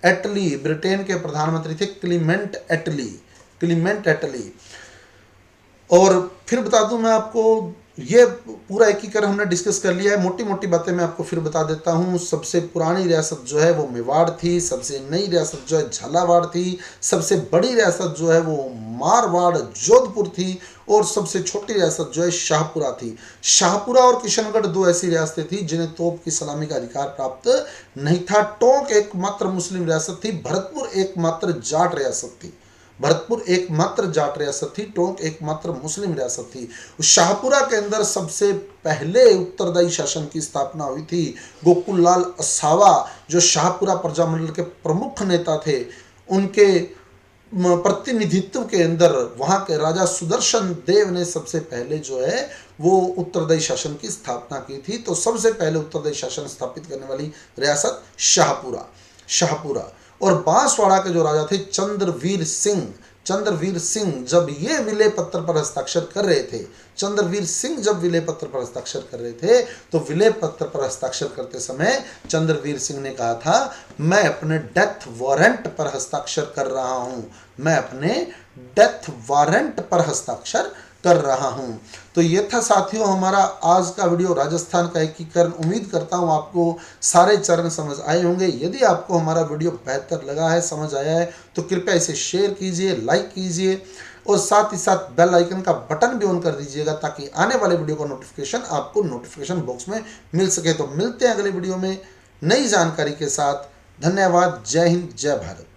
एटली ब्रिटेन के प्रधानमंत्री थे, क्लीमेंट एटली, क्लीमेंट एटली। और फिर बता दूं मैं आपको, ये पूरा एकीकरण हमने डिस्कस कर लिया है, मोटी मोटी बातें मैं आपको फिर बता देता हूँ। सबसे पुरानी रियासत जो है वो मेवाड़ थी, सबसे नई रियासत जो है झालावाड़ थी, सबसे बड़ी रियासत जो है वो मारवाड़ जोधपुर थी, और सबसे छोटी रियासत जो है शाहपुरा थी। शाहपुरा और किशनगढ़ दो ऐसी रियासतें थी जिन्हें तोप की सलामी का अधिकार प्राप्त नहीं था। टोंक एकमात्र मुस्लिम रियासत थी, भरतपुर एकमात्र जाट रियासत थी, भरतपुर एकमात्र जाट रियासत थी, टोंक एकमात्र मुस्लिम रियासत थी। शाहपुरा के अंदर सबसे पहले उत्तरदायी शासन की स्थापना हुई थी। गोकुल लाल असावा जो शाहपुरा प्रजामंडल के प्रमुख नेता थे, उनके प्रतिनिधित्व के अंदर वहां के राजा सुदर्शन देव ने सबसे पहले जो है वो उत्तरदायी शासन की स्थापना की थी। तो सबसे पहले उत्तरदायी शासन स्थापित करने वाली रियासत शाहपुरा, शाहपुरा। और बांसवाड़ा के जो राजा थे चंद्रवीर सिंह, चंद्रवीर सिंह जब ये विलय पत्र पर हस्ताक्षर कर रहे थे, चंद्रवीर सिंह जब विलय पत्र पर हस्ताक्षर कर रहे थे, तो विलय पत्र पर हस्ताक्षर करते समय चंद्रवीर सिंह ने कहा था, मैं अपने डेथ वारंट पर हस्ताक्षर कर रहा हूं, मैं अपने डेथ वारंट पर हस्ताक्षर कर रहा हूं। तो ये था साथियों हमारा आज का वीडियो राजस्थान का एकीकरण। उम्मीद करता हूं आपको सारे चरण समझ आए होंगे। यदि आपको हमारा वीडियो बेहतर लगा है, समझ आया है, तो कृपया इसे शेयर कीजिए, लाइक कीजिए, और साथ ही साथ बेल आइकन का बटन भी ऑन कर दीजिएगा ताकि आने वाले वीडियो का नोटिफिकेशन आपको नोटिफिकेशन बॉक्स में मिल सके। तो मिलते हैं अगले वीडियो में नई जानकारी के साथ। धन्यवाद। जय हिंद, जय भारत।